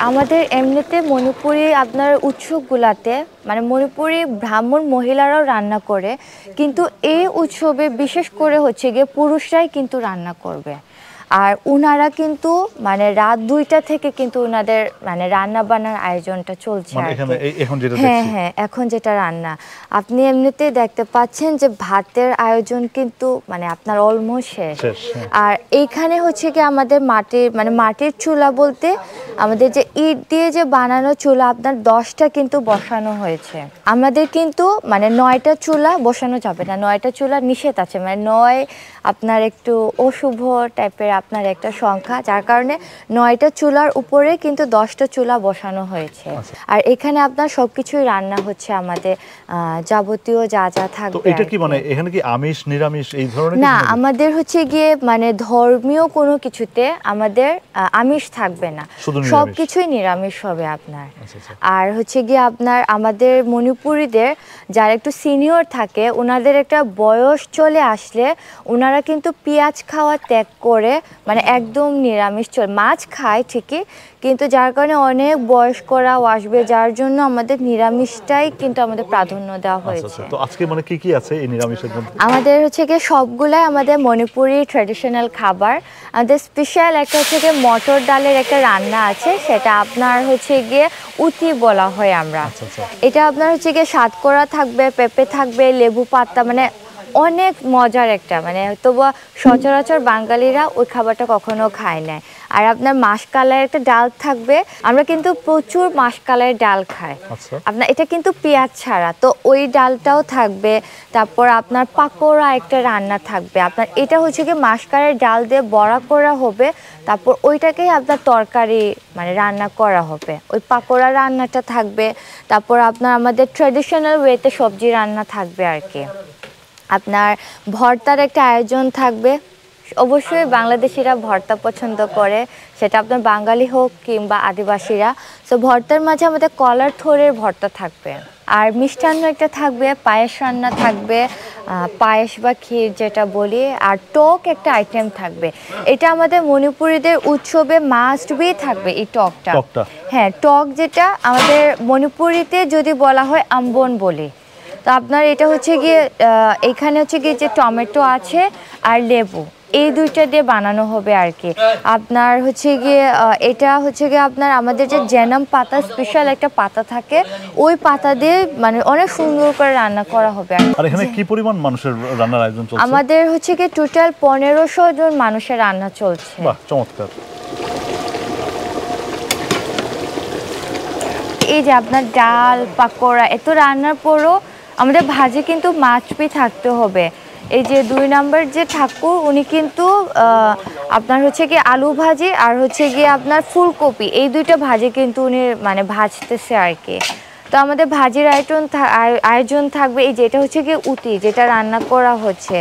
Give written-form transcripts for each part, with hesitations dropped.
আমাদের এমনিতে মণিপুরি আপনার উৎসবগুলাতে মানে মণিপুরি ব্রাহ্মণ মহিলারাও রান্না করে, কিন্তু এই উৎসবে বিশেষ করে হচ্ছে গিয়ে পুরুষরাই কিন্তু রান্না করবে। আর উনারা কিন্তু মানে রাত 2টা থেকে কিন্তু উনাদের মানে রান্না বান্নার আয়োজনটা চলছে। হ্যাঁ হ্যাঁ, এখন যেটা রান্না আপনি এমনিতে দেখতে পাচ্ছেন যে ভাতের আয়োজন কিন্তু মানে আপনার অলমোস্ট শেষ। আর এইখানে হচ্ছে কি আমাদের মাটির চুলা বলতে আমাদের যে ইট দিয়ে যে বানানো চুলা আপনার 10টা কিন্তু বসানো হয়েছে। আমাদের কিন্তু মানে 9টা চুলা বসানো যাবে না, 9টা চুলা নিষেধ আছে, মানে 9 আপনার একটু অশুভ টাইপের আপনার একটা সংখ্যা, যার কারণে 9টা চুলার উপরে কিন্তু 10টা চুলা বসানো হয়েছে। আর এখানে আপনার সবকিছুই রান্না হচ্ছে আমাদের যাবতীয় যা যা থাকবে। এটা কি মানে এখানে কি আমিষ নিরামিষ এই ধরনের? না, আমাদের হচ্ছে গিয়ে মানে ধর্মীয় কোনো কিছুতে আমাদের আমিষ থাকবে না, সবকিছুই নিরামিষ হবে আপনার। আর হচ্ছে গিয়ে আপনার আমাদের মণিপুরীদের যারা একটু সিনিয়র থাকে ওনাদের একটা বয়স চলে আসলে ওনারা কিন্তু পেঁয়াজ খাওয়া ত্যাগ করে মানে একদম নিরামিষ মাছ খায় ঠিকই, কিন্তু যার কারণে অনেক বয়স্করাও আসবে, যার জন্য আমাদের নিরামিষটাই কিন্তু আমাদের প্রাধান্য দেওয়া হয়েছে। তো আজকে মানে কি কি আছে এই নিরামিষের মধ্যে? আমাদের হচ্ছে গিয়ে সবগুলাই আমাদের মণিপুরি ট্র্যাডিশনাল খাবার। আমাদের স্পেশাল একটা হচ্ছে গিয়ে মটর ডালের একটা রান্না আছে, সেটা আপনার হচ্ছে গিয়ে উতি বলা হয় আমরা। এটা আপনার হচ্ছে গিয়ে সাতকরা থাকবে, পেঁপে থাকবে, লেবু পাতা, মানে অনেক মজার একটা, মানে তবু সচরাচর বাঙালিরা ওই খাবারটা কখনো খায় না। আর আপনার মাসকালাইয়ের একটা ডাল থাকবে, আমরা কিন্তু প্রচুর মাসকালাইয়ের ডাল খাই। আপনার এটা কিন্তু পেঁয়াজ ছাড়া, তো ওই ডালটাও থাকবে। তারপর আপনার পাকোড়া একটা রান্না থাকবে, আপনার এটা হচ্ছে কি মাসকালাইয়ের ডাল দিয়ে বড়া করা হবে, তারপর ওইটাকেই আপনার তরকারি মানে রান্না করা হবে, ওই পাকোড়া রান্নাটা থাকবে। তারপর আপনার আমাদের ট্র্যাডিশনাল ওয়েতে সবজি রান্না থাকবে আর কি। আপনার ভর্তার একটা আয়োজন থাকবে, অবশ্যই বাংলাদেশিরা ভর্তা পছন্দ করে, সেটা আপনার বাঙালি হোক কিংবা আদিবাসীরা। সো ভর্তার মাঝে আমাদের কলার থোড়ের ভর্তা থাকবে, আর মিষ্টান্ন একটা থাকবে, পায়েস রান্না থাকবে, পায়েস বা ক্ষীর যেটা বলি, আর টক একটা আইটেম থাকবে। এটা আমাদের মণিপুরীদের উৎসবে মাস্ট বি থাকবে এই টকটা। হ্যাঁ, টক যেটা আমাদের মণিপুরীতে যদি বলা হয় আম্বন বলি, তো আপনার এটা হচ্ছে গিয়ে এখানে হচ্ছে গিয়ে যে টমেটো আছে আর লেবু, এই দুইটা দিয়ে বানানো হবে আর কি। আপনার হচ্ছে গিয়ে এটা হচ্ছে গিয়ে আপনার আমাদের যে জেনাম পাতা স্পেশাল একটা পাতা থাকে, ওই পাতা দিয়ে মানে অনেক সুন্দর করে রান্না করা হবে। আর এখানে কি পরিমাণ মানুষের রান্নার আয়োজন চলছে? আমাদের হচ্ছে গিয়ে টোটাল 1500 জন মানুষের রান্না চলছে। বাহ, চমৎকার। এই যে আপনার ডাল পাকোড়া এত রান্নার পরও আমাদের ভাজি কিন্তু মাছ পি থাকতে হবে। এই যে 2 নম্বর যে ঠাকুর উনি কিন্তু আপনার হচ্ছে গিয়ে আলু ভাজি আর হচ্ছে গিয়ে আপনার ফুলকপি, এই দুইটা ভাজি কিন্তু উনি মানে ভাজতেছে আর কি। তো আমাদের ভাজির আয়োজন থাকবে। এই যেটা হচ্ছে গিয়ে উতি, যেটা রান্না করা হচ্ছে।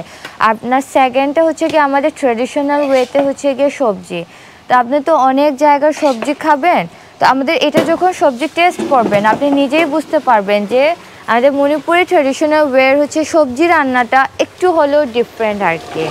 আপনার সেকেন্ডটা হচ্ছে গিয়ে আমাদের ট্রেডিশনাল ওয়েতে হচ্ছে গিয়ে সবজি। তো আপনি তো অনেক জায়গার সবজি খাবেন, তো আমাদের এটা যখন সবজি টেস্ট করবেন আপনি নিজেই বুঝতে পারবেন যে আমাদের মণিপুরি ট্রেডিশনাল ওয়ের হচ্ছে সবজি রান্নাটা একটু হলেও ডিফারেন্ট আর কি।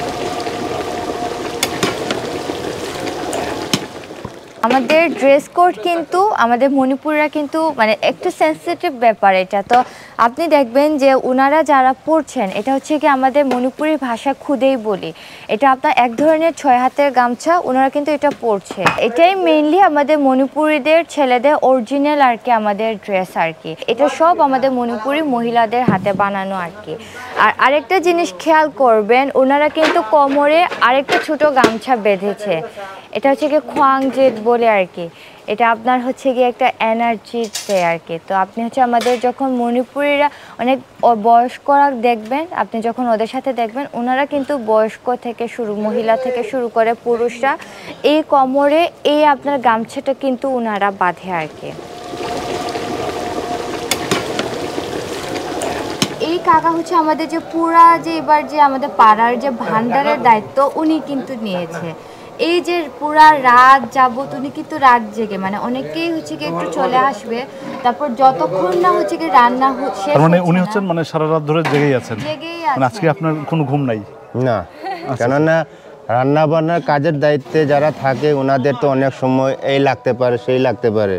আমাদের ড্রেস কোড কিন্তু আমাদের মণিপুররা কিন্তু মানে একটু সেন্সিটিভ ব্যাপার এটা। তো আপনি দেখবেন যে ওনারা যারা পরছেন এটা হচ্ছে কি আমাদের মণিপুরি ভাষা খুদেই বলি, এটা আপনার এক ধরনের 6 হাতের গামছা, ওনারা কিন্তু এটা পরছে। এটাই মেইনলি আমাদের মণিপুরীদের ছেলেদের অরিজিনাল আর কি আমাদের ড্রেস আর কি। এটা সব আমাদের মণিপুরি মহিলাদের হাতে বানানো আর কি। আর আরেকটা জিনিস খেয়াল করবেন, ওনারা কিন্তু কোমরে আরেকটা ছোট গামছা বেঁধেছে, এটা হচ্ছে কি খোয়াং জেদ বলে আর কি। এটা আপনার হচ্ছে গিয়ে একটা এনার্জি দেয় আর কি। তো আপনি হচ্ছে আমাদের যখন মণিপুরীরা অনেক বয়স্করা দেখবেন, আপনি যখন ওদের সাথে দেখবেন ওনারা কিন্তু বয়স্ক থেকে শুরু, মহিলা থেকে শুরু করে পুরুষরা এই কোমরে এই আপনার গামছাটা কিন্তু ওনারা বাঁধে আর কি। এই কাকা হচ্ছে আমাদের যে পুরা যে এবার যে আমাদের পাড়ার যে ভান্ডারের দায়িত্ব উনি কিন্তু নিয়েছে। এই যে পুরা রাত যাবত উনি কিন্তু রাত জেগে, মানে অনেকেই হচ্ছে কি একটু চলে আসবে, তারপর যতক্ষণ না হচ্ছে কি রান্না শেষ, মানে উনি হচ্ছেন মানে সারা রাত ধরে জেগেই আছেন। মানে আজকে আপনার কোনো ঘুম নাই? না, কেননা রান্না বান্নার কাজের দায়িত্বে যারা থাকে ওনাদের তো অনেক সময় এই লাগতে পারে সেই লাগতে পারে।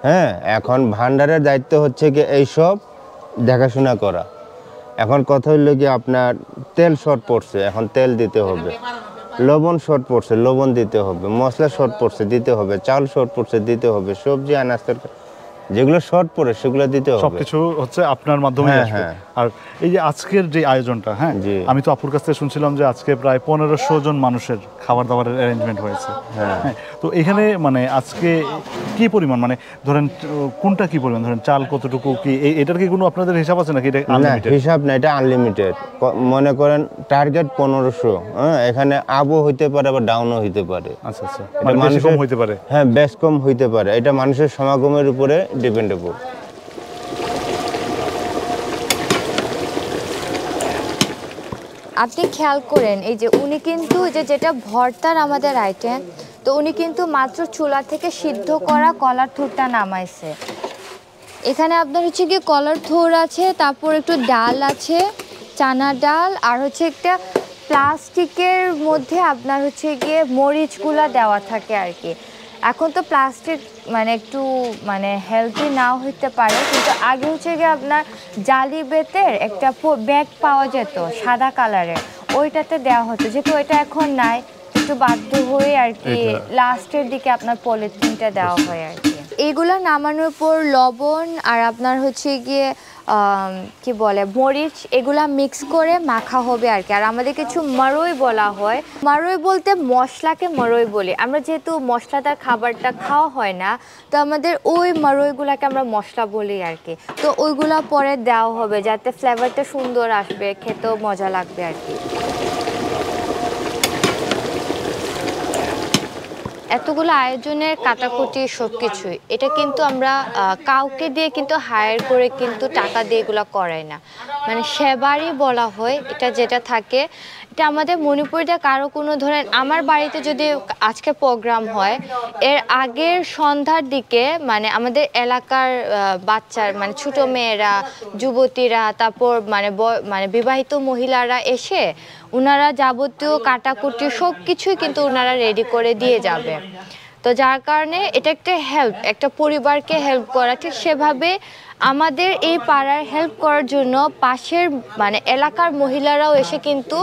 হ্যাঁ, এখন ভান্ডারের দায়িত্ব হচ্ছে কি এইসব দেখাশোনা করা। এখন কথা হইল কি আপনার তেল শর্ট পড়ছে, এখন তেল দিতে হবে, লবণ শর্ট পড়ছে লবণ দিতে হবে, মশলা শর্ট পড়ছে দিতে হবে, চাল শর্ট পড়ছে দিতে হবে, সবজি আনাজ যেগুলো শর্ট পড়ে সেগুলো দিতে হবে। সবকিছু হচ্ছে আপনার মাধ্যমে আসবে। আর এই যে আজকের যে আয়োজনটা, হ্যাঁ, আমি তো আপুর কাছ থেকে শুনছিলাম যে আজকে প্রায় 1500 জন মানুষের খাবার দাবারের অ্যারেঞ্জমেন্ট হয়েছে। হ্যাঁ, তো এখানে মানে আজকে কি পরিমাণ, মানে ধরেন কোনটা কি পরিমাণ, ধরেন চাল কতটুকু, কি এটার কি কোনো আপনাদের হিসাব আছে নাকি এটা আনলিমিটেড? হিসাব না, এটা আনলিমিটেড। মনে করেন টার্গেট 1500। হ্যাঁ, এখানে আপও হইতে পারে আবার ডাউনও হইতে পারে। আচ্ছা আচ্ছা, মানে বেশি কম হইতে পারে। হ্যাঁ, বেশ কম হইতে পারে, এটা মানুষের সমাগমের উপরে ডিপেন্ডেবল। আপনি খেয়াল করেন এই যে উনি কিন্তু যেটা ভর্তার আমাদের আইটেম, তো উনি কিন্তু মাত্র চুলা থেকে সিদ্ধ করা কলার থোরটা নামাইছে। এখানে আপনার হচ্ছে গিয়ে কলার থোর আছে, তারপর একটু ডাল আছে, চানা ডাল, আর হচ্ছে একটা প্লাস্টিকের মধ্যে আপনার হচ্ছে গিয়ে মরিচগুলা দেওয়া থাকে আর কি। এখন তো প্লাস্টিক মানে একটু মানে হেলদি নাও হইতে পারে, কিন্তু আগে হচ্ছে গিয়ে আপনার জালি বেতের একটা ব্যাগ পাওয়া যেত সাদা কালারের, ওইটাতে দেওয়া হতো। যেহেতু ওইটা এখন নাই, একটু বাধ্য হয়ে আর কি লাস্টের দিকে আপনার পলিথিনটা দেওয়া হয় আর কি। এইগুলো নামানোর পর লবণ আর আপনার হচ্ছে গিয়ে কি বলে মরিচ, এগুলা মিক্স করে মাখা হবে আর কি। আর আমাদের কিছু মারই বলা হয়, মারই বলতে মশলাকে মারই বলি আমরা, যেহেতু মশলাদার খাবারটা খাওয়া হয় না, তো আমাদের ওই মারইগুলাকে আমরা মশলা বলি আর কি। তো ওইগুলা পরে দেওয়া হবে যাতে ফ্লেভারটা সুন্দর আসবে, খেতেও মজা লাগবে আর কি। এতগুলো আয়োজনের কাটাকুটি সব কিছুই, এটা কিন্তু আমরা কাউকে দিয়ে কিন্তু হায়ার করে কিন্তু টাকা দিয়ে এগুলো করাই না, মানে সেবারই বলা হয়। এটা যেটা থাকে এটা আমাদের মণিপুরিতে কারো কোনো, ধরেন আমার বাড়িতে যদি আজকে প্রোগ্রাম হয়, এর আগের সন্ধ্যার দিকে মানে আমাদের এলাকার বাচ্চার মানে ছোট মেয়েরা, যুবতীরা, তারপর মানে বিবাহিত মহিলারা এসে ওনারা যাবতীয় কাটাকুটি সব কিছুই কিন্তু ওনারা রেডি করে দিয়ে যাবে। তো যার কারণে এটা একটা হেল্প, একটা পরিবারকে হেল্প করা। ঠিক সেভাবে আমাদের এই পাড়ার হেল্প করার জন্য পাশের মানে এলাকার মহিলারাও এসে কিন্তু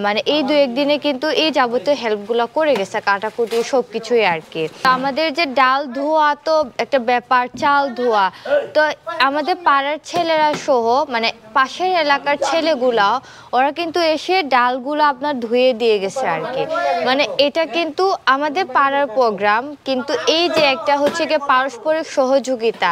মানে এই 2-1 দিনে কিন্তু এই যাবতীয় হেল্পগুলো করে গেছে, কাটাকুটি সব কিছুই আর কি। আমাদের যে ডাল ধোয়া তো একটা ব্যাপার, চাল ধোয়া, তো আমাদের পাড়ার ছেলেরা সহ মানে পাশের এলাকার ছেলেগুলা ওরা কিন্তু এসে ডালগুলো আপনার ধুয়ে দিয়ে গেছে আর কি। মানে এটা কিন্তু আমাদের পাড়ার প্রোগ্রাম, কিন্তু এই যে একটা হচ্ছে গিয়ে পারস্পরিক সহযোগিতা,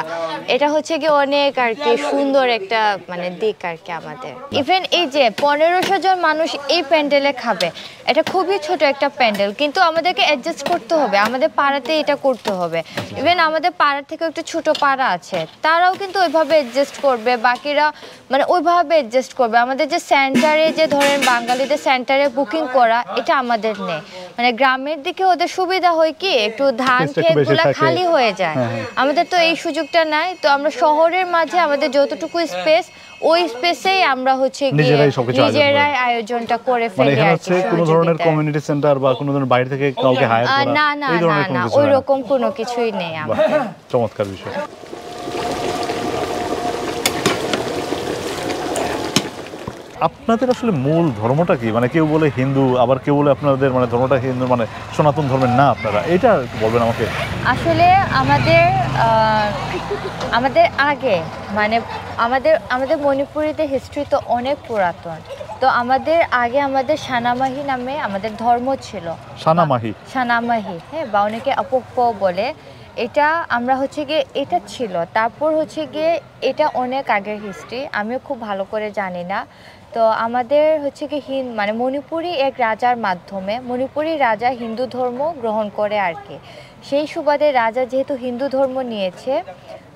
এটা হচ্ছে গিয়ে অনেক আর কি সুন্দর একটা মানে দিক আর কি আমাদের। ইভেন এই যে 1500 জন মানুষ এই প্যান্ডেলে খাবে, এটা খুবই ছোট একটা প্যান্ডেল, কিন্তু আমাদেরকে অ্যাডজাস্ট করতে হবে, আমাদের পাড়াতে এটা করতে হবে। ইভেন আমাদের পাড়া থেকে একটা ছোট পাড়া আছে, তারাও কিন্তু ওইভাবে অ্যাডজাস্ট করবে, বাকিরা মানে ওইভাবে অ্যাডজাস্ট করবে। আমাদের যে সেন্টারে যে ধরেন বাঙালিদের সেন্টারে বুকিং করা, এটা আমাদের নেই। মানে গ্রামের দিকে ওদের সুবিধা হয় কি একটু ধান ক্ষেতগুলা খালি হয়ে যায়, আমাদের তো এই সুযোগটা নাই। তো আমরা শহরের মাঝে আমাদের যতটুকু স্পেস, ওই স্পেসেই আমরা হচ্ছে নিজেরাই আয়োজনটা করে ফেলি আর কি। কোনো ধরনের কমিউনিটি সেন্টার বা কোনো ধরনের বাইরে থেকে কাউকে হায়ার করা, না না না, ওই রকম কোনো কিছুই নেই আমাদের। চমৎকার বিষয়। আপনাদের আসলে মূল ধর্মটা কি? মানে কেউ বলে হিন্দু, আবার কেউ বলে আপনাদের মানে ধর্মটা হিন্দু মানে সনাতন ধর্মের না আপনারা, এটা বলবেন আমাকে। আসলে আমাদের আগে মানে আমাদের মণিপুরিতে হিস্ট্রি তো অনেক পুরাতন। তো আমাদের আগে আমাদের সানামাহি নামে আমাদের ধর্ম ছিল। সানামাহি, হ্যাঁ, বা অনেকে অপক্ষ বলে। এটা আমরা হচ্ছে গিয়ে এটা ছিল, তারপর হচ্ছে গিয়ে এটা অনেক আগের হিস্ট্রি, আমিও খুব ভালো করে জানি না। তো আমাদের হচ্ছে কি মানে মণিপুরি এক রাজার মাধ্যমে, মণিপুরি রাজা হিন্দু ধর্ম গ্রহণ করে আর কি। সেই সুবাদে রাজা যেহেতু হিন্দু ধর্ম নিয়েছে,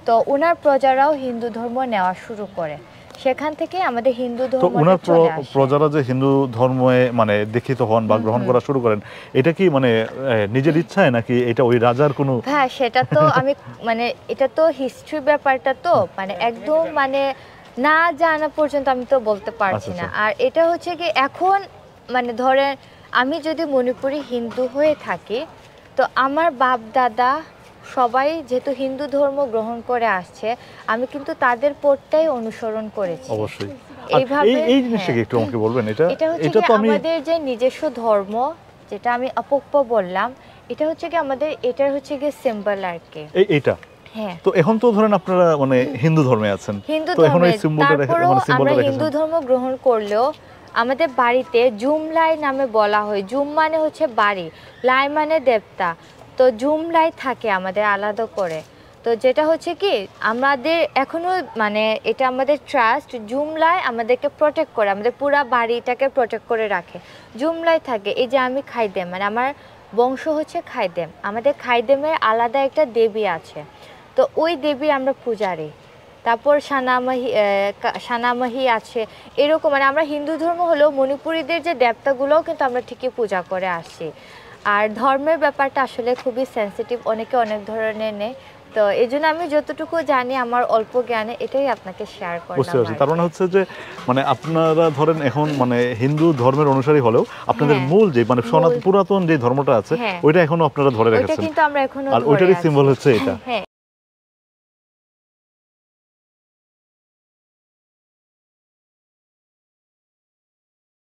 তো ওনার প্রজারাও হিন্দু ধর্ম নেওয়া শুরু করে, সেখান থেকে আমাদের হিন্দু ধর্ম। ওনার প্রজারা যে হিন্দু ধর্মে মানে দীক্ষিত হন বা গ্রহণ করা শুরু করেন, এটা কি মানে নিজের ইচ্ছায় নাকি এটা ওই রাজার কোনো? হ্যাঁ, সেটা তো আমি মানে এটা তো হিস্ট্রি ব্যাপারটা তো মানে একদম মানে না জানা পর্যন্ত আমি তো বলতে পারছি না। আর এটা হচ্ছে কি এখন মানে ধরেন আমি যদি মণিপুরি হিন্দু হয়ে থাকি, তো আমার বাপ দাদা সবাই যেহেতু হিন্দু ধর্ম গ্রহণ করে আসছে, আমি কিন্তু তাদের পথটাই অনুসরণ করেছি। অবশ্যই। এইভাবে এই জিনিসটা কি একটু আমাকে বলবেন? এটা হচ্ছে কি আমাদের যে নিজস্ব ধর্ম, যেটা আমি অপক্ষ বললাম, এটা হচ্ছে কি আমাদের, এটার হচ্ছে কি সিম্বল আর কি। এইটা হ্যাঁ। তো এখন তো ধরেন আপনারা মানে হিন্দু ধর্মে আছেন, হিন্দু তো এখন ধর্মে, এই সিম্বলটা তারপরেও মানে সিম্বলটা আমরা দেখেন হিন্দু ধর্ম গ্রহণ করলেও আমাদের বাড়িতে জুমলাই নামে বলা হয়। জুম মানে হচ্ছে বাড়ি, লাই মানে দেবতা। তো জুমলাই থাকে আমাদের আলাদা করে। তো যেটা হচ্ছে কি আমাদের এখনো মানে এটা আমাদের ট্রাস্ট, জুমলাই আমাদেরকে প্রোটেক্ট করে, আমাদের পুরো বাড়িটাকে প্রোটেক্ট করে রাখে। জুমলাই থাকে। এই যে আমি খাইদেম, মানে আমার বংশ হচ্ছে খাইদেম, আমাদের খাইদেমের আলাদা একটা দেবী আছে, তো ওই দেবী আমরা পূজারি। তারপর সানামাহি আছে, এরকম মানে আমরা হিন্দু ধর্ম হলেও মণিপুরীদের যে দেবতাগুলোও কিন্তু আমরা ঠিকই পূজা করে আসছি। আর ধর্মের ব্যাপারটা আসলে খুবই সেন্সিটিভ, অনেকে অনেক ধরনের নেয়। তো এই জন্য আমি যতটুকু জানি আমার অল্প জ্ঞানে এটাই আপনাকে শেয়ার করলাম। বুঝতে পারছি। তার মানে হচ্ছে যে মানে আপনারা ধরেন এখন মানে হিন্দু ধর্মের অনুসারী হলেও আপনাদের মূল যে মানে পুরাতন যে ধর্মটা আছে ওইটা এখনো আপনারা ধরে রেখেছেন, কিন্তু আমরা এখনো আর ওইটারই সিম্বল হচ্ছে এটা। হ্যাঁ,